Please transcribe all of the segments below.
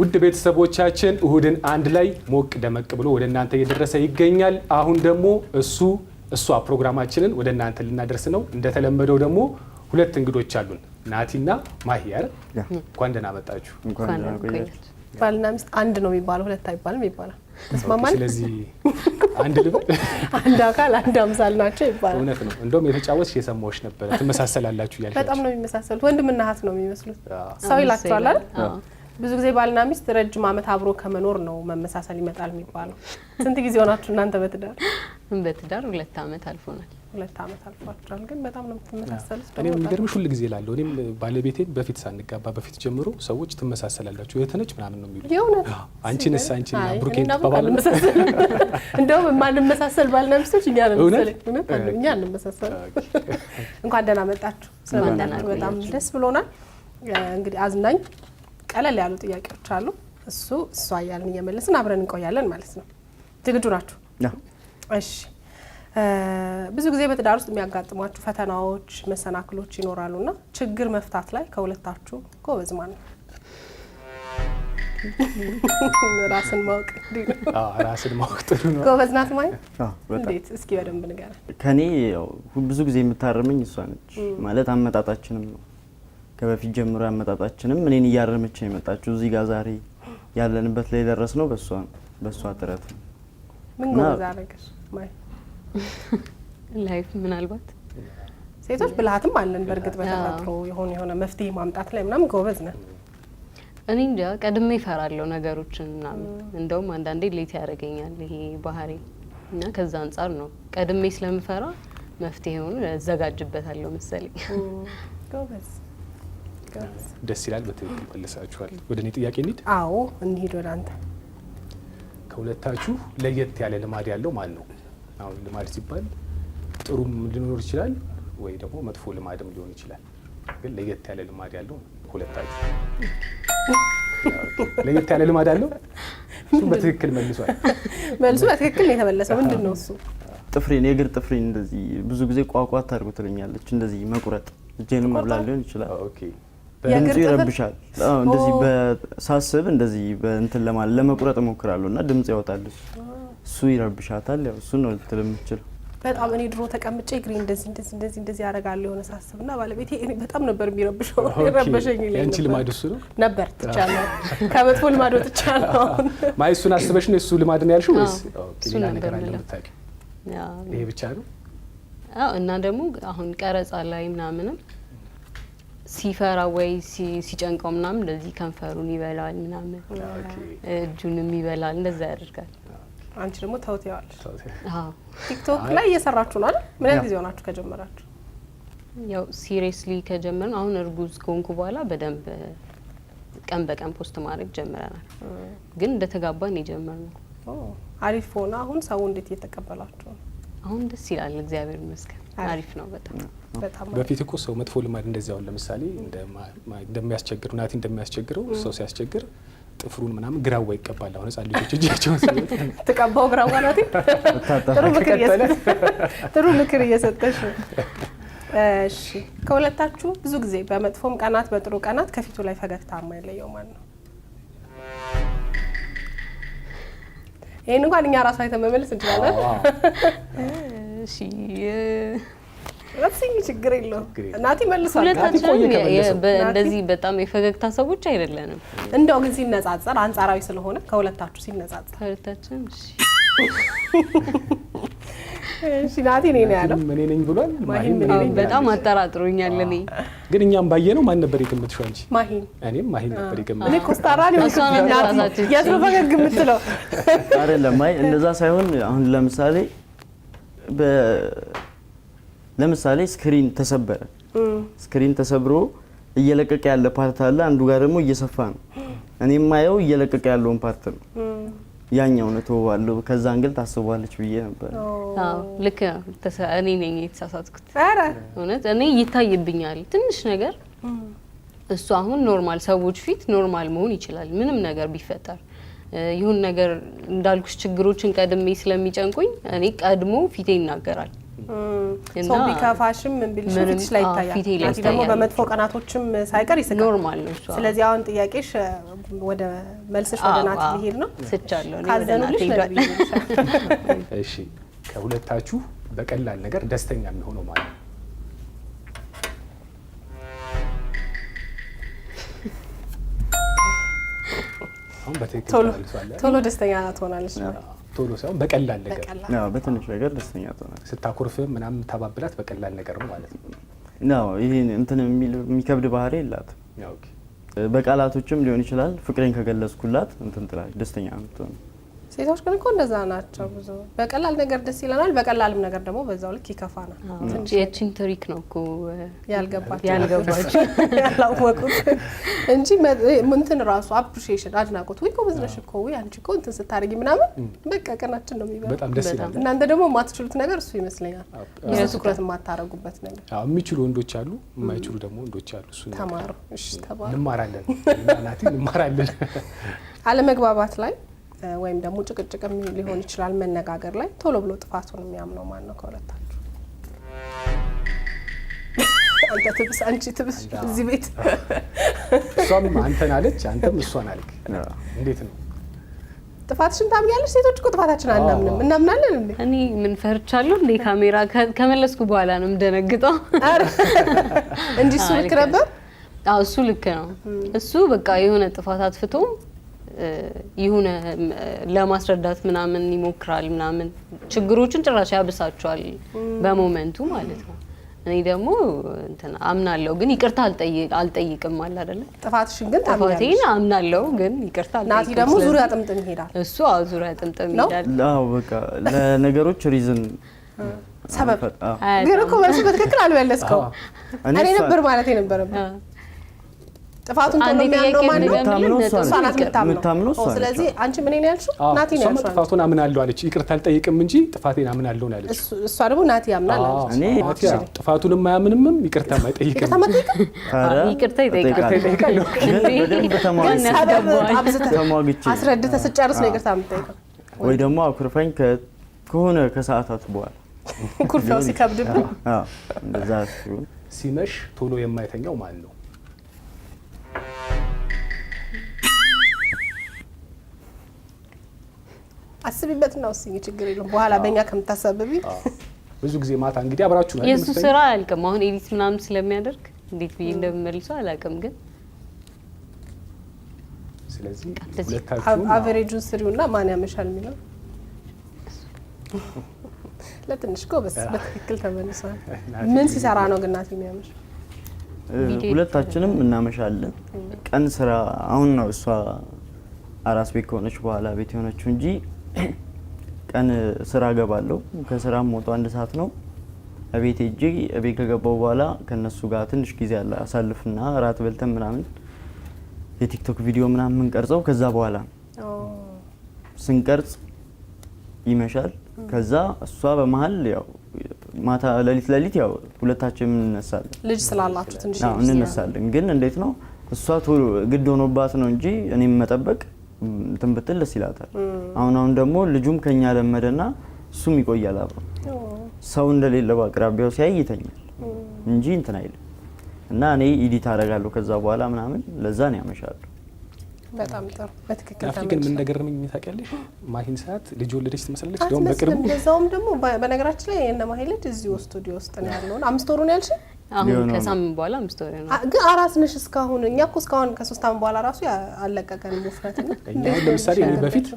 ውድ ቤተሰቦቻችን እሁድን አንድ ላይ ሞቅ ደመቅ ብሎ ወደ እናንተ እየደረሰ ይገኛል። አሁን ደግሞ እሷ ፕሮግራማችንን ወደ እናንተ ልናደርስ ነው። እንደተለመደው ደግሞ ሁለት እንግዶች አሉን፣ ናቲና ማሂ አይደል? እንኳን ደህና መጣችሁ። ባልና ሚስት አንድ ነው የሚባለው፣ ሁለት አይባልም ይባላል። ተስማማን። ስለዚህ አንድ ልበል፣ አንድ አካል አንድ አምሳል ናቸው ይባላል። እውነት ነው። እንደውም የተጫወትሽ የሰማሁሽ ነበር። ትመሳሰላላችሁ ያልሽ። በጣም ነው የሚመሳሰሉት። ወንድምና እህት ነው የሚመስሉት። ሰው ይላቸዋል አይደል? ብዙ ጊዜ ባልና ሚስት ረጅም ዓመት አብሮ ከመኖር ነው መመሳሰል ይመጣል የሚባለው። ስንት ጊዜ ሆናችሁ እናንተ በትዳር? በትዳር 2 ዓመት አልፎናል። 2 ዓመት አልፏችኋል። ግን በጣም ነው የምትመሳሰሉት። እኔም የሚገርምሽ ሁሉ ጊዜ እላለሁ። እኔም ባለቤቴን በፊት ሳንጋባ በፊት ጀምሮ ሰዎች ትመሳሰላላችሁ የተነች ምናምን ነው የሚሉት። የእውነት አንቺንስ አንቺና ብሩኬን ተባባሉ። እንደውም የማንመሳሰል ባልና ሚስቶች እኛ ነን መሰለኝ። እውነት እኛ እንመሳሰል። እንኳን ደህና መጣችሁ። ስለመጣችሁ በጣም ደስ ብሎናል። እንግዲህ አዝናኝ ቀለል ያሉ ጥያቄዎች አሉ። እሷ እያልን እየመለስን አብረን እንቆያለን ማለት ነው። ዝግጁ ናችሁ? እሺ። ብዙ ጊዜ በትዳር ውስጥ የሚያጋጥሟችሁ ፈተናዎች፣ መሰናክሎች ይኖራሉና ችግር መፍታት ላይ ከሁለታችሁ ጎበዝ ማን ነው? ራስን ማወቅ እንዴ ነው? ራስን ማወቅ ጥሩ ነው። ጎበዝ ናት ማይ? እንዴት? እስኪ በደንብ ንገረን። ከኔ ብዙ ጊዜ የምታረመኝ እሷ ነች። ማለት አመጣጣችንም ነው ከበፊት ጀምሮ ያመጣጣችንም እኔን እያረመች ነው የመጣችው። እዚህ ጋር ዛሬ ያለንበት ላይ ደረስነው በሷ ጥረት ነው። ምን ጎበዝ አደረገሽ ማይ? ላይፍ ምናልባት ሴቶች ብልሃትም አለን በእርግጥ በተፈጥሮ የሆነ መፍትሄ ማምጣት ላይ ምናምን ጎበዝ ነን። እኔ እንጃ ቀድሜ እፈራለሁ ነገሮችን ምናምን። እንደውም አንዳንዴ ሌት ያደርገኛል ይሄ ባህሪ እና ከዛ አንጻር ነው ቀድሜ ስለምፈራ መፍትሄውን እዘጋጅበታለሁ መሰለኝ። ጎበዝ ደስ ይላል። በትክክል መልሳችኋል። ወደ እኔ ጥያቄ እንሂድ። አዎ እንሂድ ወደ አንተ። ከሁለታችሁ ለየት ያለ ልማድ ያለው ማን ነው? አሁን ልማድ ሲባል ጥሩም ሊኖር ይችላል ወይ ደግሞ መጥፎ ልማድም ሊሆን ይችላል። ግን ለየት ያለ ልማድ ያለው ሁለታችሁ ለየት ያለ ልማድ አለው? እሱ በትክክል መልሷል። መልሱ በትክክል ነው የተመለሰው። ምንድነው እሱ? ጥፍሬን የእግር ጥፍሬን እንደዚህ ብዙ ጊዜ ቋቋት ታርጉ ትለኛለች። እንደዚህ መቁረጥ እጄንም መብላት ሊሆን ይችላል። ኦኬ ድምፁ ይረብሻል። እንደዚህ በሳስብ እንደዚህ በእንትን ለመቁረጥ እሞክራለሁና ድምጽ ያወጣል። እሱ ይረብሻታል። ያው እሱ ነው ልትልምችል። በጣም እኔ ድሮ ተቀምጬ እግሬ እንደዚህ ያደርጋል የሆነ ሳስብና ባለቤቴ እኔ በጣም ነበር የሚረብሸው። ይረብሸኝ ይለኝ ነበር። ያንቺ ልማድ እሱ ነው ነበር። ትቻለሁ ከመጥፎ ልማድ ወጥቻለሁ። ማይ እሱን አስበሽ ነው እሱ ልማድ ነው ያልሽው ወይስ ሌላ ነገር አለ የምታውቂው? ይሄ ብቻ ነው? አዎ። እና ደግሞ አሁን ቀረጻ ላይ ምናምንም ሲፈራ ወይ ሲጨንቀው ምናምን እንደዚህ ከንፈሩን ይበላል ምናምን እጁንም ይበላል፣ እንደዛ ያደርጋል። አንቺ ደግሞ ታውቲያለሽ። አዎ። ቲክቶክ ላይ እየሰራችሁ ነው አይደል? ምን ያህል ጊዜ ሆናችሁ ከጀመራችሁ? ያው ሲሪየስሊ ከጀመርን አሁን እርጉዝ ከሆንኩ በኋላ በደንብ ቀን በቀን ፖስት ማድረግ ጀምረናል። ግን እንደተጋባን የጀመርነው። አሪፍ ሆነ። አሁን ሰው እንዴት እየተቀበላችሁ ነው? አሁን ደስ ይላል፣ እግዚአብሔር ይመስገን። አሪፍ ነው በጣም። በፊት እኮ ሰው መጥፎ ልማድ እንደዚህ አሁን ለምሳሌ እንደሚያስቸግር ናቲ እንደሚያስቸግረው ሰው ሲያስቸግር ጥፍሩን ምናምን ግራዋ ይቀባል። አሁን ህጻን ልጆች እጃቸውን ሲወጥ ተቀባው ግራዋ ናቲ። ጥሩ ምክር እየሰጠሽ ነው። እሺ ከሁለታችሁ ብዙ ጊዜ በመጥፎም ቀናት በጥሩ ቀናት ከፊቱ ላይ ፈገግታ የማይለየው ማን ነው? ይሄን እንኳን እኛ ራሱ አይተን መመለስ እንችላለን። እሺ ለዚህ ችግር የለውም። ናቲ መልሷል። ሁለታችን እንደዚህ በጣም የፈገግታ ሰዎች አይደለንም። እንደው ግን ሲነጻጸር አንጻራዊ ስለሆነ ከሁለታችሁ ሲነጻጸር ሁለታችን እሺ ናቲ እኔ ነው ያለው። እኔ ነኝ ብሏል። ማሂን በጣም አጠራጥሮኛል። እኔ ግን እኛም ባየነው ማን ነበር የገመትሽው አንቺ? ማሂን። እኔም ማሂን ነበር የገመትኩት። እኔ ኮስታራ ነው ናቲ የት ነው ፈገግ የምትለው? አይደለም ማይ እንደዛ ሳይሆን አሁን ለምሳሌ ስክሪን ተሰበረ። ስክሪን ተሰብሮ እየለቀቀ ያለ ፓርት አለ፣ አንዱ ጋር ደግሞ እየሰፋ ነው። እኔ ማየው እየለቀቀ ያለውን ፓርት ነው። ያኛው ነው ተወዋለሁ። ከዛ አንግል ታስቧለች ብዬ ነበር። አዎ ልክ ነው። እኔ ነኝ የተሳሳትኩት። እውነት እኔ ይታይብኛል ትንሽ ነገር። እሱ አሁን ኖርማል ሰዎች ፊት ኖርማል መሆን ይችላል ምንም ነገር ቢፈጠር። ይሁን ነገር እንዳልኩሽ ችግሮችን ቀድሜ ስለሚጨንቁኝ እኔ ቀድሞ ፊቴ ይናገራል ሰው ቢከፋሽም ምን ቢልሽ ፊትሽ ላይ ይታያል። አንቺ ደግሞ በመጥፎ ቀናቶችም ሳይቀር ይስቃል። ኖርማል ነው እሱ። ስለዚህ አሁን ጥያቄሽ ወደ መልስሽ ወደ ናቲ ሊሄድ ነው። ስቻለሁ ካዘኑልሽ ነው። እሺ ከሁለታችሁ በቀላል ነገር ደስተኛ የሚሆነው ማለት ነው? አሁን በትክክል ቶሎ ደስተኛ ትሆናለች። ቶሎ ሳይሆን በቀላል ነገር። አዎ በትንሽ ነገር ደስተኛ ትሆናለች። ስታኮርፍ ምናምን ተባብላት በቀላል ነገር ነው ማለት ነው። ነው ይሄ እንትን የሚከብድ ባህሪ የላትም። ኦኬ በቃላቶችም ሊሆን ይችላል። ፍቅሬን ከገለጽኩላት እንትን ትላለች፣ ደስተኛ የምትሆነው። ሴቶች ግን እኮ እንደዛ ናቸው። ብዙ በቀላል ነገር ደስ ይለናል፣ በቀላልም ነገር ደግሞ በዛው ልክ ይከፋናል። የቺን ትሪክ ነው እኮ ያልገባቸው ያላወቁት እንጂ እንትን ራሱ አፕሪሺዬሽን አድናቆት፣ ወይ ጎበዝ ነሽ እኮ ወይ አንቺ እኮ እንትን ስታደርጊ ምናምን በቃ ቀናችን ነው የሚበላው። በጣም ደስ ይላል። እናንተ ደግሞ የማትችሉት ነገር እሱ ይመስለኛል፣ ብዙ ትኩረት የማታረጉበት ነገር። አዎ የሚችሉ ወንዶች አሉ፣ የማይችሉ ደግሞ ወንዶች አሉ። እሱ ተማሩ። እሺ ተማሩ፣ እንማራለን፣ ናቲ እንማራለን። አለመግባባት ላይ ወይም ደግሞ ጭቅጭቅም ሊሆን ይችላል መነጋገር ላይ ቶሎ ብሎ ጥፋቱን የሚያምነው ማን ነው ከሁለታችሁ? አንተ ትብስ አንቺ ትብስ እዚህ ቤት እሷም አንተን አለች አንተም እሷን አልክ። እንዴት ነው ጥፋትሽን ታምኛለሽ? ሴቶች እኮ ጥፋታችን አናምንም። እናምናለን እንዴ? እኔ ምን ፈርቻለሁ እንዴ? ካሜራ ከመለስኩ በኋላ ነው የምደነግጠው እንጂ እሱ ልክ ነበር። አዎ እሱ ልክ ነው። እሱ በቃ የሆነ ጥፋት አጥፍቶ ይሁን ለማስረዳት ምናምን ይሞክራል ምናምን ችግሮችን ጭራሽ ያብሳቸዋል በሞመንቱ ማለት ነው። እኔ ደግሞ እንትን አምናለሁ ግን ይቅርታ አልጠይቅም አለ አይደለ? ጥፋትሽን ግን ታምኛለሽ? ጥፋቴን አምናለሁ ግን ይቅርታ አልጠይቅም። ናቲ ደግሞ ዙሪያ ጥምጥም ይሄዳል። እሱ ዙሪያ ጥምጥም ይሄዳል። አዎ በቃ ለነገሮች ሪዝን ሰበብ ግን እኮ መልሱ በትክክል አልመለስከው። እኔ ነበር ማለት የነበረብኝ ጥፋቱን ቶሎ የሚያምነው ማን ነው? እሷ ናት የምታምነው። ስለዚህ አንቺ ምን ነው ያልሽው? ናቲ ነው ያልሽው። ጥፋቱን አምናለሁ አለች። ይቅርታ አልጠይቅም እንጂ ጥፋቴን አምናለሁ ነው ያለች። እሷ ደግሞ ናቲ ያምናል አለች። እኔ ናቲ ጥፋቱን የማያምንም ይቅርታም አይጠይቅም። ይቅርታ ይጠይቃል። በደንብ ተሟግቼ አስረድተህ ስጨርስ ነው ይቅርታ የምትጠይቀው። ወይ ደግሞ አኩርፈኝ ከሆነ ከሰዓታት በኋላ ኩርፊያው ሲከብድብህ እንደዛ ሲሆን ሲመሽ ቶሎ የማይተኛው ማን ነው? አስቢበትና ወስኚ፣ ችግር የለም። በኋላ በእኛ ከምታሳብቢ ብዙ ጊዜ ማታ እንግዲህ አብራችሁ ነው የሱ ስራ አያልቅም። አሁን ኤዲት ምናምን ስለሚያደርግ እንዴት ብዬ እንደምመልሰው አላውቅም። ግን ስለዚህ ሁለታችሁ አቨሬጁን ስሪውና ማን ያመሻል የሚለው ለትንሽ ጎበስ በትክክል ተመልሷል። ምን ሲሰራ ነው ግን ናቲ የሚያመሽ? ሁለታችንም እናመሻለን። ቀን ስራ አሁን ነው እሷ አራስ ቤት ከሆነች በኋላ ቤት የሆነችው እንጂ ቀን ስራ ገባለሁ። ከስራም ሞቶ 1 ሰዓት ነው እቤት ሄጄ እቤት ከገባው በኋላ ከነሱ ጋር ትንሽ ጊዜ አለ አሳልፍና ራት በልተን ምናምን የቲክቶክ ቪዲዮ ምናምን የምንቀርጸው ከዛ በኋላ ስንቀርጽ ይመሻል። ከዛ እሷ በመሀል ያው ማታ ሌሊት ያው ሁለታችንም እንነሳለን። ልጅ ስላላችሁ ትንሽ እንነሳለን። ግን እንዴት ነው እሷ ቶሎ ግድ ሆኖባት ነው እንጂ እኔም መጠበቅ እንትን ብትል ደስ ይላታል። አሁን ደግሞ ልጁም ከኛ ለመደና እሱም ይቆያል አብሮ ሰው እንደሌለ በአቅራቢያው ሲያይ ይተኛል እንጂ እንትን አይልም። እና እኔ ኤዲት አደርጋለሁ ከዛ በኋላ ምናምን ለዛ ነው ያመሻለሁ። በጣም ጥሩ በትክክል ታዲያ ግን ምን እንደገረመኝ ታውቂያለሽ? ማሂን ሰዓት ልጅ ወለደች ትመስላለች። ደግሞ በቅርቡ እንደዛውም ደግሞ በነገራችን ላይ የነ ማሂ ልጅ እዚሁ ስቱዲዮ ውስጥ ነው ያለው። 5 ወሩ ነው ያልሽ? አሁን ከሳምንት በኋላ 5 ወር ነው። ግን አራስ ነሽ እስካሁን። እኛ እኮ እስካሁን ከ3 ዓመት በኋላ ራሱ አለቀቀን ውፍረት ነው። እኛ ለምሳሌ እኔ በፊት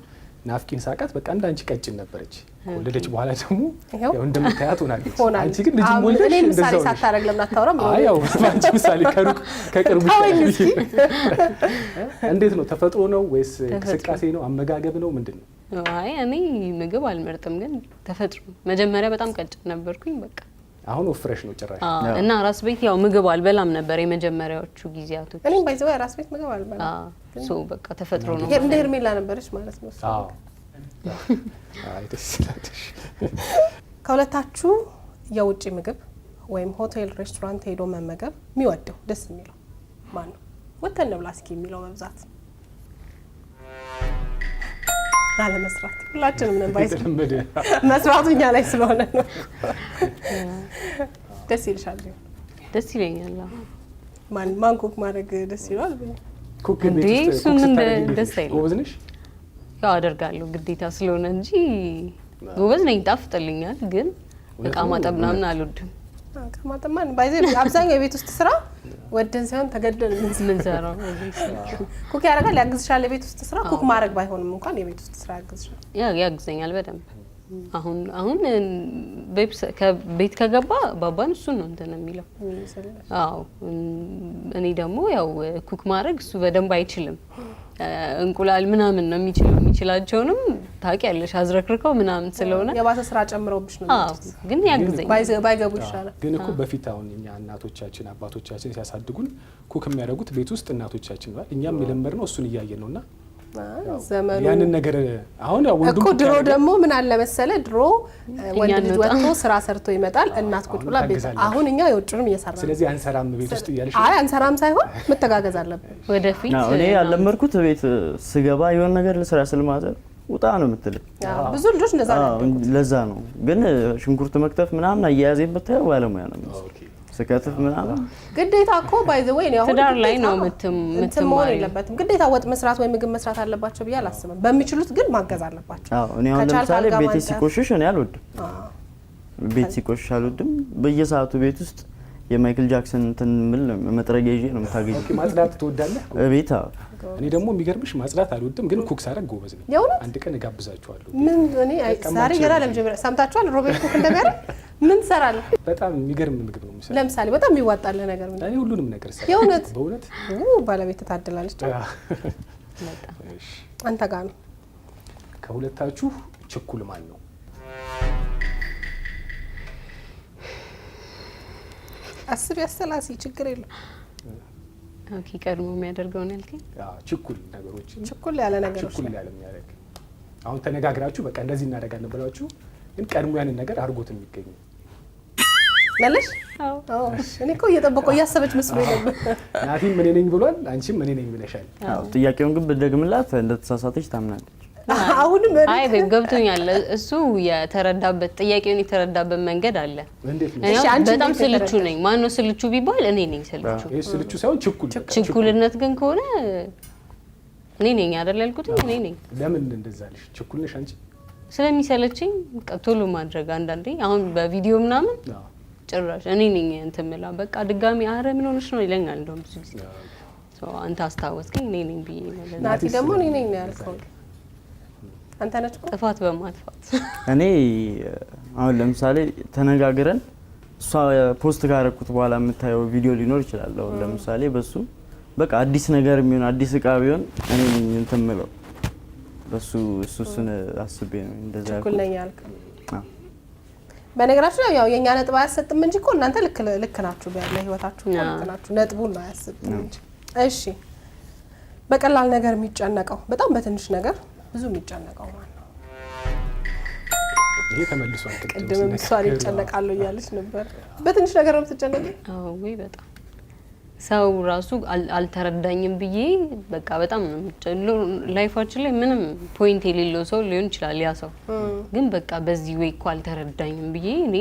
ናፍቂን ሳቃት በቃ እንዳንቺ ቀጭን ነበረች። ወለደች በኋላ ደግሞ ያው እንደምታያት ሆናለች። አንቺ ግን ልጅ ወለደች እኔ ምሳሌ ሳታረግ ለምን አታወራም? አይ ያው አንቺ ምሳሌ ከቅርቡ እንዴት ነው? ተፈጥሮ ነው ወይስ እንቅስቃሴ ነው? አመጋገብ ነው? ምንድነው? አይ እኔ ምግብ አልመርጥም፣ ግን ተፈጥሮ መጀመሪያ በጣም ቀጭን ነበርኩኝ። በቃ አሁን ወፍረሽ ነው ጭራሽ። እና ራስ ቤት ያው ምግብ አልበላም ነበር የመጀመሪያዎቹ ጊዜያቶች። እኔም ባይዘው ራስ ቤት ምግብ አልበላም። በቃ ተፈጥሮ ነው። እንደ ሄርሜላ ነበረች ማለት ነው። አዎ አይ ደስ ይላል። ከሁለታችሁ የውጭ ምግብ ወይም ሆቴል ሬስቶራንት ሄዶ መመገብ የሚወደው ደስ የሚለው ማን ነው? ወተን ነው ብላ እስኪ የሚለው በብዛት ላለመስራት ሁላችንም ነን ባይዘ የተለመደ መስራቱ እኛ ላይ ስለሆነ ነው። ደስ ይልሻል? ደስ ይለኛል። ማን ኩክ ማድረግ ደስ ይላል? ኩክ እንዴ ቤት ውስጥ እሱን ኩክ እንደ ስታደርጊ ደስ አይልም። ጎበዝ ነሽ? ያው አደርጋለሁ ግዴታ ስለሆነ እንጂ ጎበዝ ነኝ፣ ይጣፍጥልኛል። ግን እቃ ማጠብ ምናምን አልወድም። ከማጠማን ባይዘ አብዛኛው የቤት ውስጥ ስራ ወደን ሳይሆን ተገደን ምንሰራው ኩክ ያደርጋል፣ ያግዝሻል። የቤት ውስጥ ስራ ኩክ ማድረግ ባይሆንም እንኳን የቤት ውስጥ ስራ ያግዝሻል። ያግዘኛል በደንብ። አሁን ከቤት ከገባ ባባን እሱን ነው እንትን የሚለው። አዎ እኔ ደግሞ ያው ኩክ ማድረግ እሱ በደንብ አይችልም። እንቁላል ምናምን ነው የሚችላቸውንም ታውቂያለሽ፣ አዝረክርከው ምናምን ስለሆነ የባሰ ስራ ጨምረውብሽ ነው። አዎ ግን ያግዘኛል። ባይገቡ ይሻላል። ግን እኮ በፊት አሁን እኛ እናቶቻችን አባቶቻችን ሲያሳድጉን ኩክ የሚያደርጉት ቤት ውስጥ እናቶቻችን ነው። እኛም የለመድነው እሱን እያየን ነውና ዘመኑ ያንን ነገር አሁን ያው ወንዱ እኮ ድሮ ደግሞ ምን አለ መሰለ፣ ድሮ ወንድ ልጅ ወጥቶ ስራ ሰርቶ ይመጣል፣ እናት ቁጭ ብላ ቤት። አሁን እኛ የውጭንም እየሰራን፣ ስለዚህ አንሰራም ቤት ውስጥ እያለሽ። አይ አንሰራም ሳይሆን መተጋገዝ አለብን ወደፊት። እኔ ያለመድኩት ቤት ስገባ የሆነ ነገር ልስራ ስልማዘር ውጣ ነው የምትልኝ። ብዙ ልጆች እንደዛ ነው። ለዛ ነው ግን ሽንኩርት መክተፍ ምናምን አያያዜን ብታየው ባለሙያ ነው ስከትፍ ምናምን። ግዴታ እኮ ባይ ዘ ወይ ነው አሁን ትዳር ላይ ነው መሆን የለበትም። ግዴታ ወጥ መስራት ወይ ምግብ መስራት አለባቸው ብዬ አላስብም። በሚችሉት ግን ማገዝ አለባቸው። አዎ እኔ አሁን ለምሳሌ ቤቴ ሲቆሽሽ እኔ አልወድም። ቤት ሲቆሽሽ አልወድም። በየሰዓቱ ቤት ውስጥ የማይክል ጃክሰን እንትን ምን መጥረጊያ ይዤ ነው የምታገኘው። ኦኬ ማጽዳት ትወዳለህ? ቤት እኔ ደግሞ የሚገርምሽ ማጽዳት አልወድም፣ ግን ኩክ ሳደርግ ጎበዝ ነኝ። አንድ ቀን እጋብዛችኋለሁ። ምን እኔ ዛሬ ገና ለመጀመሪያ ሰምታችኋል? ሮቤርት ኩክ እንደሚያደርግ ምን ትሰራለህ? በጣም የሚገርም ምግብ ነው የሚሰራው። ለምሳሌ በጣም የሚዋጣልህ ነገር ምን? እኔ ሁሉንም ነገር ሰራ። የእውነት በእውነት ባለቤት ታድላለች። አንተ ጋር ነው። ከሁለታችሁ ችኩል ማን ነው? አስብ ያሰላሲ ችግር የለም። ኦኬ ቀድሞ የሚያደርገው ነው ያልከኝ? ችኩል ነገሮችን ችኩል ያለ ነገሮች ችኩል ያለ የሚያደርግ አሁን ተነጋግራችሁ በቃ እንደዚህ እናደርጋለን ብላችሁ ግን ቀድሞ ያንን ነገር አድርጎት የሚገኝ ለለሽ? አዎ እኔ እኮ እየጠበቀው እያሰበች መስሎኝ ነበር። ናቲም እኔ ነኝ ብሏል፣ አንቺም እኔ ነኝ ብለሻል። አዎ ጥያቄውን ግን ብትደግምላት እንደተሳሳተች ታምናለች። አሁንም አይ ቤብ ገብቶኛል። እሱ የተረዳበት ጥያቄውን የተረዳበት መንገድ አለ። እንዴት ነው? እሺ አንቺ በጣም ስልቹ ነኝ። ማን ነው ስልቹ ቢባል እኔ ነኝ ስልቹ። ይሄ ስልቹ ሳይሆን ችኩል። ችኩልነት ግን ከሆነ እኔ ነኝ አይደል ያልኩት? እኔ ነኝ። ለምን እንደዛ አለሽ? ችኩል ነሽ አንቺ? ስለሚሰለችኝ በቃ ቶሎ ማድረግ አንዳንዴ አሁን በቪዲዮ ምናምን ጭራሽ እኔ ነኝ እንትን የምላ በቃ ድጋሚ አረ ምን ሆነሽ ነው ይለኛል። እንደውም ብዙ ጊዜ አንተ አስታወስከኝ እኔ ነኝ ብዬ ማለት ነው። ናቲ ደግሞ እኔ ነኝ ነው ያልከው። አንተ ነች እኮ ጥፋት በማጥፋት እኔ አሁን ለምሳሌ ተነጋግረን እሷ ፖስት ካረኩት በኋላ የምታየው ቪዲዮ ሊኖር ይችላል። አሁን ለምሳሌ በሱ በቃ አዲስ ነገር የሚሆን አዲስ እቃ ቢሆን እኔ እንትን የምለው በሱ እሱን አስቤ ነው እንደዛ ችኩል ነኝ ያልከው። በነገራችን ላይ ያው የኛ ነጥብ አያሰጥም እንጂ እኮ እናንተ ልክ ናችሁ። ያለ ህይወታችሁ ልክ ናችሁ። ነጥቡን ነው አያሰጥም እንጂ። እሺ በቀላል ነገር የሚጨነቀው በጣም በትንሽ ነገር ብዙ የሚጨነቀው ማለት ነው። ይሄ ተመልሷል። ቅድም ምሳሌ ይጨነቃሉ እያለች ነበር። በትንሽ ነገር ነው የምትጨነቀው? አዎ ወይ በጣም ሰው ራሱ አልተረዳኝም ብዬ በቃ በጣም ነው ላይፋችን ላይ ምንም ፖይንት የሌለው ሰው ሊሆን ይችላል ያ ሰው ግን በቃ በዚህ ወይ እኮ አልተረዳኝም ብዬ እኔ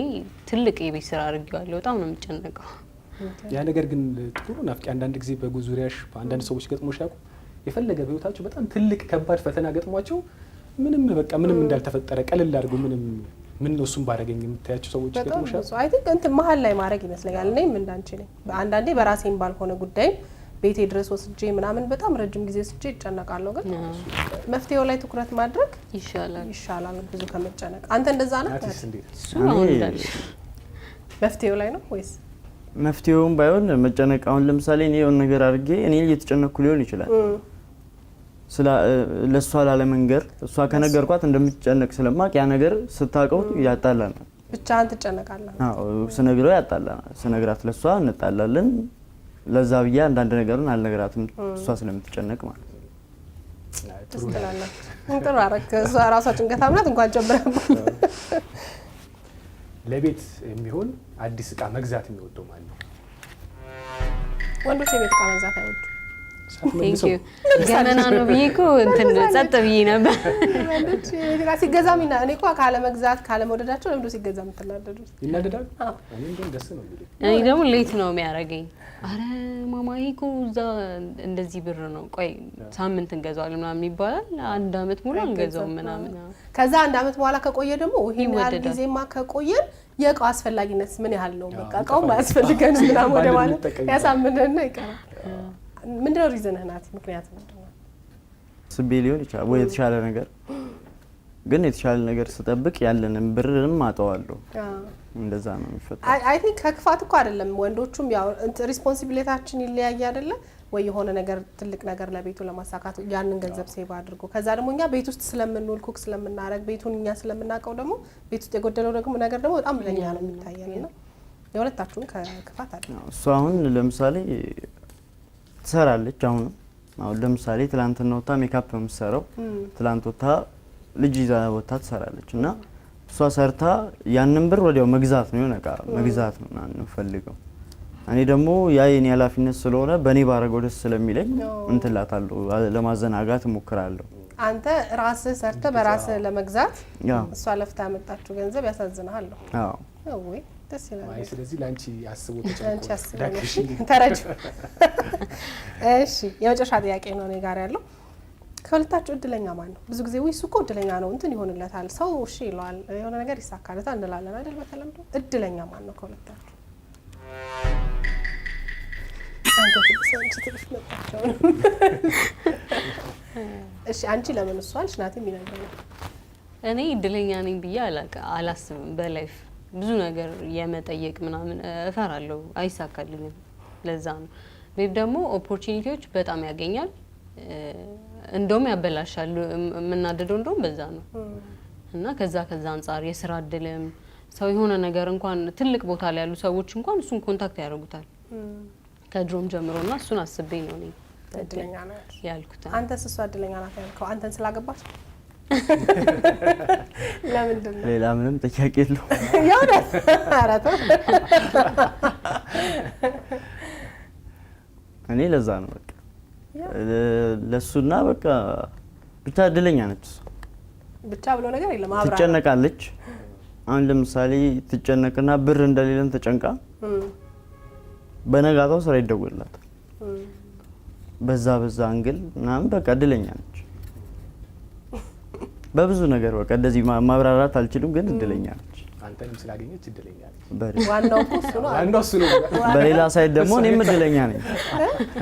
ትልቅ የቤት ስራ አድርጌዋለሁ። በጣም ነው የምጨነቀው። ያ ነገር ግን ጥሩ ናፍቂ አንዳንድ ጊዜ በጉዙሪያሽ በአንዳንድ ሰዎች ገጥሞሽ ያውቁ የፈለገ በህይወታቸው በጣም ትልቅ ከባድ ፈተና ገጥሟቸው ምንም በቃ ምንም እንዳልተፈጠረ ቀለል አድርጎ ምንም ምን ነው እሱም ባደረገኝ የምታያቸው ሰዎች ገጥሞሻል? አይ ቲንክ እንትን መሀል ላይ ማድረግ ይመስለኛል። እኔም እንዳንቺ ነኝ። አንዳንዴ በራሴም ባልሆነ ጉዳይ ቤቴ ድረስ ወስጄ ምናምን በጣም ረጅም ጊዜ ወስጄ ይጨነቃለሁ። ግን መፍትሄው ላይ ትኩረት ማድረግ ይሻላል ብዙ ከመጨነቅ። አንተ እንደዛ ነህ? መፍትሄው ላይ ነው ወይስ መፍትሄውም ባይሆን መጨነቅ? አሁን ለምሳሌ እኔ የሆነ ነገር አድርጌ እኔ እየተጨነቅኩ ሊሆን ይችላል ለሷ ላለመንገር እሷ ከነገርኳት እንደምትጨነቅ ስለማቅ ያ ነገር ስታውቀው ያጣላናል። ብቻህን ትጨነቃለህ? አዎ ስነግረው ያጣላናል። ስነግራት ለሷ እንጣላለን። ለዛ ብዬ አንዳንድ ነገርን አልነግራትም እሷ ስለምትጨነቅ ማለት ነው። ጥሩ አደረክ። እሷ ራሷ ጭንቀታም ናት እንኳን ጨምረህ። ለቤት የሚሆን አዲስ እቃ መግዛት የሚወደው ማለት ነው? ወንዶች የቤት እቃ መግዛት አይወዱም። ሳትመልሰው ገመና ነው ብዬ እኮ እንትን ጸጥ ብዬ ነበር። ወንዶች ሲገዛም እኔ እኮ ካለ መግዛት ካለ መውደዳቸው ለምዶ ሲገዛ የምትናደዱት ይናደዳሉ። እኔ እንደውም ደስ ነው የሚለኝ። እኔ ደግሞ ሌት ነው የሚያደርገኝ። አረ ማማዬ እኮ እዛ እንደዚህ ብር ነው፣ ቆይ ሳምንት እንገዛዋለን ምናምን ይባላል። አንድ አመት ሙሉ አንገዛውም ምናምን። ከዛ አንድ አመት በኋላ ከቆየ ደግሞ ይሄን ያህል ጊዜማ ከቆየን የእቃው አስፈላጊነት ምን ያህል ነው? በቃ እቃው ማያስፈልገን ምናምን ወደ ማለት ያሳምነና ይቀራል። ምንድነው ሪዝንህ ናት? ምክንያት ምንድነው? ስቤ ሊሆን ይችላል ወይ የተሻለ ነገር፣ ግን የተሻለ ነገር ስጠብቅ ያለንን ብርንም አጠዋለሁ። እንደዛ ነው የሚፈጠረው። አይ ቲንክ ከክፋት እኮ አይደለም። ወንዶቹም ያው ሪስፖንሲቢሊቲያችን ይለያይ አይደለ ወይ? የሆነ ነገር ትልቅ ነገር ለቤቱ ለማሳካት ያንን ገንዘብ ሴቭ አድርጎ ከዛ ደግሞ እኛ ቤት ውስጥ ስለምንውል ኩክ ስለምናረግ ቤቱን እኛ ስለምናውቀው ደግሞ ቤት ውስጥ የጎደለው ደግሞ ነገር ደግሞ በጣም ለኛ ነው የሚታየንና የሁለታችሁም ከክፋት አይደለም። እሱ አሁን ለምሳሌ ትሰራለች። አሁን ለምሳሌ ትላንትና ወጣ ሜካፕ ነው የምትሰራው። ትላንት ወጣ ልጅ ይዛ ወጣ ትሰራለች እና እሷ ሰርታ ያንን ብር ወዲያው መግዛት ነው የሆነ እቃ መግዛት ነው ነው ፈልገው። እኔ ደግሞ ያ የኔ ኃላፊነት ስለሆነ በኔ ባረገው ደስ ስለሚለኝ እንትላታለሁ፣ ለማዘናጋት እሞክራለሁ። አንተ ራስህ ሰርተ በራስህ ለመግዛት እሷ ለፍታ ያመጣችው ገንዘብ ያሳዝናል። አዎ ወይ ደስ ይላል። አይ ስለዚህ ላንቺ አስቦ ላንቺ አስቦ ተረጅ። እሺ የመጨረሻ ጥያቄ ነው እኔ ጋር ያለው። ከሁለታችሁ እድለኛ ማን ነው? ብዙ ጊዜ ወይ እሱ እኮ እድለኛ ነው እንትን ይሆንለታል ሰው እሺ ይለዋል የሆነ ነገር ይሳካለታል እንላለን አይደል? በተለምዶ እድለኛ ማን ነው ከሁለታችሁ? አንተ ትልሽ መጣቸው። እሺ አንቺ ለምን እሱ አልሽ? ናትም ይነገራል። እኔ እድለኛ ነኝ ብዬ አላስብም። በላይፍ ብዙ ነገር የመጠየቅ ምናምን እፈራለሁ፣ አይሳካልኝም። ለዛ ነው ቤብ ደግሞ ኦፖርቹኒቲዎች በጣም ያገኛል፣ እንደውም ያበላሻል። የምናደደው እንደውም በዛ ነው እና ከዛ አንጻር የስራ እድልም ሰው የሆነ ነገር እንኳን ትልቅ ቦታ ላይ ያሉ ሰዎች እንኳን እሱን ኮንታክት ያደርጉታል ከድሮም ጀምሮና እሱን አስቤ ነው እኔ እድለኛ ነው ያልኩት። አንተስ እሷ እድለኛ ናት ያልከው አንተን ስላገባች? ለምንድን ነው? ሌላ ምንም ጥያቄ የለውም። ያው ደስ አራታ እኔ ለዛ ነው በቃ ለሱና በቃ ብቻ እድለኛ ነች። ብቻ ብሎ ነገር የለም። አብራ ትጨነቃለች። አሁን ለምሳሌ ትጨነቅና ብር እንደሌለን ተጨንቃ በነጋታው ስራ ይደወልላታል። በዛ አንግል ምናምን በቃ እድለኛ ነች በብዙ ነገር። በቃ እንደዚህ ማብራራት አልችልም፣ ግን እድለኛ ነች። አንተንም ስላገኘች እድለኛ ነች። ዋናው እኮ እሱ ነው። ዋናው እሱ ነው። በሌላ ሳይድ ደግሞ እኔም እድለኛ ነኝ።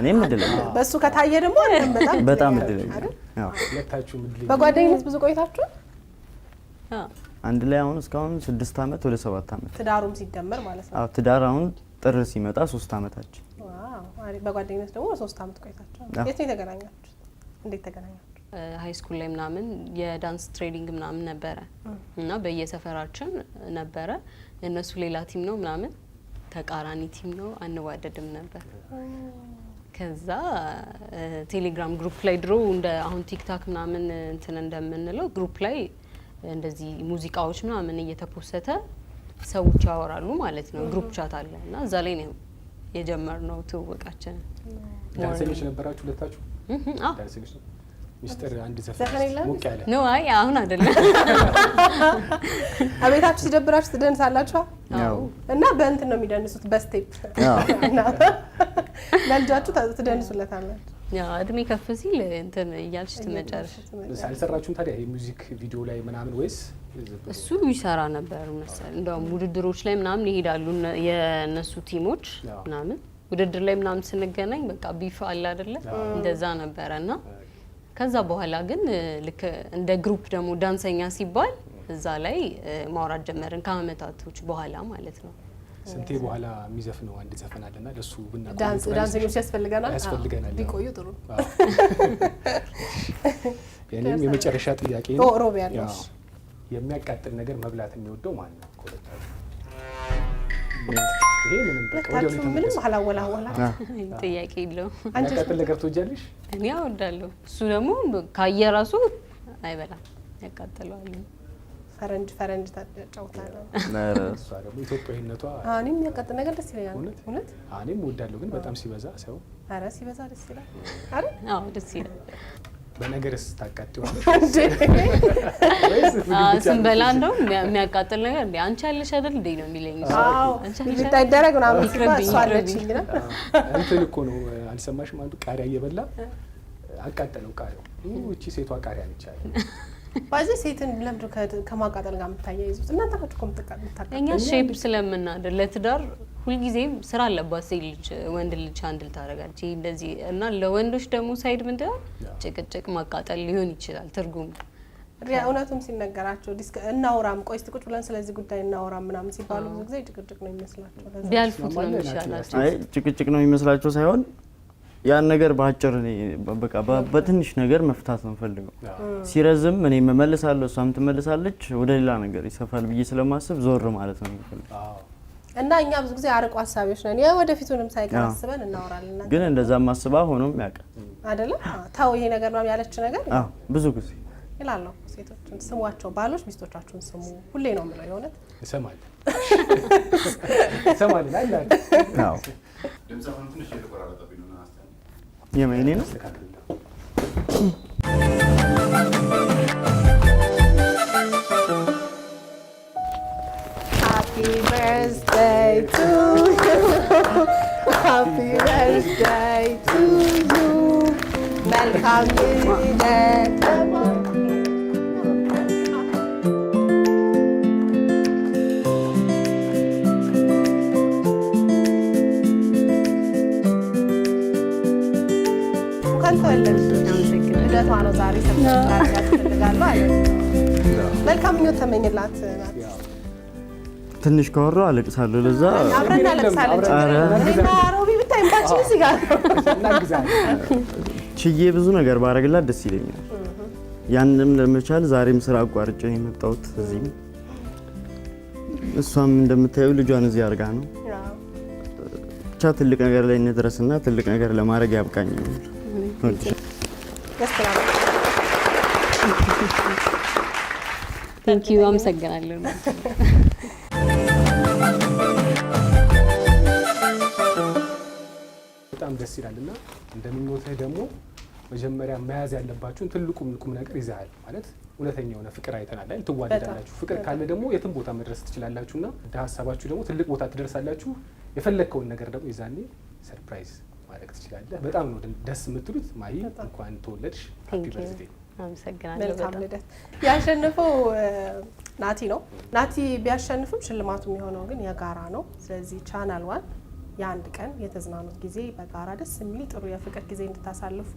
እኔም እድለኛ በሱ ከታየ ደግሞ አንተም በጣም እድለኛ ነኝ። አዎ ሁለታችሁም እድለኛ። በጓደኝነት ብዙ ቆይታችሁ? አንድ ላይ አሁን እስካሁን 6 አመት ወደ 7 አመት ትዳሩም ሲደመር ማለት ነው። አዎ ትዳር አሁን ጥር ሲመጣ 3 አመታችን። ዋው! በጓደኝነት ደግሞ 3 አመት ቆይታችሁ። የት ነው የተገናኛችሁት? እንዴት ተገናኛችሁ? ሃይ ስኩል ላይ ምናምን የዳንስ ትሬኒንግ ምናምን ነበረ እና በየሰፈራችን ነበረ። የእነሱ ሌላ ቲም ነው ምናምን ተቃራኒ ቲም ነው፣ አንዋደድም ነበር። ከዛ ቴሌግራም ግሩፕ ላይ ድሮ እንደ አሁን ቲክታክ ምናምን እንትን እንደምንለው ግሩፕ ላይ እንደዚህ ሙዚቃዎች ምናምን እየተፖሰተ ሰዎች ያወራሉ ማለት ነው። ግሩፕ ቻት አለ እና እዛ ላይ ነው የጀመርነው ትውውቃችን። ዳንሰኞች ነበራችሁ ሁለታችሁ? አዎ ዳንሰኞች ነው። ሚስተር አንድ ዘፈን ሞቅ ያለ ነው። አይ አሁን አይደለም። አቤታችሁ ሲደብራችሁ ትደንሳላችሁ? አዎ። እና በእንትን ነው የሚደንሱት በስቴፕ። ለልጃችሁ ትደንሱለታላችሁ? ያው እድሜ ከፍ ሲል እንትን እያልሽ ትመጫለሽ። አልሰራችሁም ታዲያ የሙዚክ ቪዲዮ ላይ ምናምን ወይስ? እሱ ይሰራ ነበር መሰለኝ። እንደውም ውድድሮች ላይ ምናምን ይሄዳሉ የነሱ ቲሞች ምናምን ውድድር ላይ ምናምን ስንገናኝ በቃ ቢፍ አለ አይደለ? እንደዛ ነበረና ከዛ በኋላ ግን ልክ እንደ ግሩፕ ደግሞ ዳንሰኛ ሲባል እዛ ላይ ማውራት ጀመርን ከአመታቶች በኋላ ማለት ነው። ስንቴ በኋላ የሚዘፍነው አንድ ዘፈን አለና ለሱ ብና ዳንሰኞች ያስፈልገናል ቢቆዩ ጥሩ። የኔም የመጨረሻ ጥያቄ ነው። ሮብ ያለው የሚያቃጥል ነገር መብላት የሚወደው ማን ነው? ኮለታው ምንም አላወላወላ ጥያቄ የለውም። የሚያቃጥል ነገር ትወጃለሽ? እኔ እወዳለሁ። እሱ ደግሞ ካየ ራሱ አይበላም፣ ያቃጥለዋል። ፈረንጅ ታጫውታለህ። እሷ ደግሞ ኢትዮጵያዊነቷ እኔም የሚያቃጥል ነገር ደስ ይለኛል። እውነት እኔም እወዳለሁ፣ ግን በጣም ሲበዛ ሰው ኧረ ሲበዛ ደስ ይላል አይደል? አዎ ደስ ይላል። በነገርስ ታቃጥዋለሽ? ስንበላ እንደው የሚያቃጥል ነገር እንዴ አንቺ ያለሽ አይደል እንዴ ነው የሚለኝ። አዎ ይታደረግ ምናምን ሲባል እሷ አለችኝ ነው እንትን እኮ ነው። አልሰማሽም? አንዱ ቃሪያ እየበላ አቃጠለው ቃሪያው። እቺ ሴቷ ቃሪያ ነች አለ። ባዚ ሴትን ለምዶ ከማቃጠል ጋር የምታያይዙት እናንተ ናችሁ እኮ የምታቃጥሉ። እኛ ሼፕ ስለምናደር ለትዳር ሁልጊዜም ስራ አለባት ሴት ልጅ ወንድ ልጅ አንድል ታደርጋለች። እንደዚህ እና ለወንዶች ደግሞ ሳይድ ምንድነው ጭቅጭቅ ማቃጠል ሊሆን ይችላል ትርጉም። እውነቱም ሲነገራቸው እናውራም ቆይ እስቲ ቁጭ ብለን ስለዚህ ጉዳይ እናውራም ምናምን ሲባሉ ብዙ ጊዜ ጭቅጭቅ ነው ይመስላቸው። ቢያልፉት ነው የሚሻላቸው። አይ ጭቅጭቅ ነው የሚመስላቸው ሳይሆን ያን ነገር ባጭር በቃ በትንሽ ነገር መፍታት ነው ፈልገው። ሲረዝም እኔ መመለሳለሁ እሷም ትመለሳለች ወደ ሌላ ነገር ይሰፋል ብዬ ስለማስብ ዞር ማለት ነው የሚፈልገው። እና እኛ ብዙ ጊዜ አርቆ ሀሳቢዎች ነን። ወደፊቱንም ሳይቀር አስበን እናወራለን። ግን እንደዛ ማስባ ሆኖም ያውቃል አይደለ? ታው ይሄ ነገር ነው ያለች ነገር ብዙ ጊዜ ይላል። ሴቶችን ስሟቸው፣ ባሎች ሚስቶቻችሁን ስሙ ሁሌ ነው የምለው። የእውነት ይሰማል አይደል? አዎ የማይኔ ነው። Happy birthday to you. Happy birthday to you. መልካም ልደት ልደቷ ነው ዛሬ ፈልጋለሁ አለ። መልካም ምኞት ተመኝላት። ትንሽ ካወራሁ አለቅሳለሁ። ለዛ አብረን እናለቅሳለን። እኔና ሮቢ ብታይ እንባችን እዚህ ጋር ችዬ ብዙ ነገር ባረግላት ደስ ይለኛል። ያንንም ለመቻል ዛሬም ስራ አቋርጬ ነው የመጣሁት እዚህ። እሷም እንደምታየው ልጇን እዚህ አድርጋ ነው። ብቻ ትልቅ ነገር ላይ እንድረስና ትልቅ ነገር ለማድረግ ያብቃኝ ነው። ቴንክ ዩ አመሰግናለሁ። በጣም ደስ ይላልና እንደምንወተህ ደግሞ መጀመሪያ መያዝ ያለባችሁን ትልቁም ቁም ነገር ይዛል ማለት እውነተኛ የሆነ ፍቅር አይተናል አይደል? ትዋደዳላችሁ። ፍቅር ካለ ደግሞ የትም ቦታ መድረስ ትችላላችሁና እንደ ሀሳባችሁ ደግሞ ትልቅ ቦታ ትደርሳላችሁ። የፈለግከውን ነገር ደግሞ ይዛኔ ሰርፕራይዝ ማድረግ ትችላለህ። በጣም ነው ደስ የምትሉት። ማይ እንኳን ተወለድሽ። ሃፒ በርዝዴይ። አመሰግናለሁ። መልካም ልደት። ያሸነፈው ናቲ ነው። ናቲ ቢያሸንፍም ሽልማቱ የሚሆነው ግን የጋራ ነው። ስለዚህ ቻናል ዋን የአንድ ቀን የተዝናኖት ጊዜ በጋራ ደስ የሚል ጥሩ የፍቅር ጊዜ እንድታሳልፉ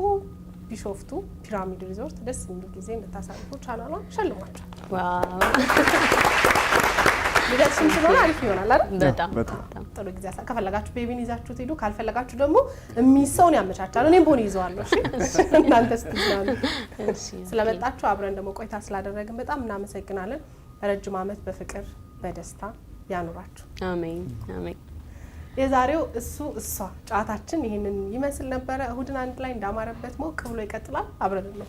ቢሾፍቱ ፒራሚድ ሪዞርት ደስ የሚል ጊዜ እንድታሳልፉ ቻናል ዋን ሸልሟቸው። ዋው ልደትሽም ስለሆነ አሪፍ ይሆናል አይደል? በጣም ጥሩ ጊዜ ከፈለጋችሁ ቤቢን ይዛችሁት ሄዱ። ካልፈለጋችሁ ደግሞ የሚሰውን ያመቻቻሉ። እኔም ቦን ይዘዋለሁ። እሺ እናንተ ስትዝናኑ ስለመጣችሁ አብረን ደግሞ ቆይታ ስላደረግን በጣም እናመሰግናለን። ረጅም ዓመት በፍቅር በደስታ ያኑራችሁ። አሜን አሜን። የዛሬው እሱ እሷ ጨዋታችን ይሄንን ይመስል ነበረ። እሁድን አንድ ላይ እንዳማረበት ሞቅ ብሎ ይቀጥላል። አብረን ነው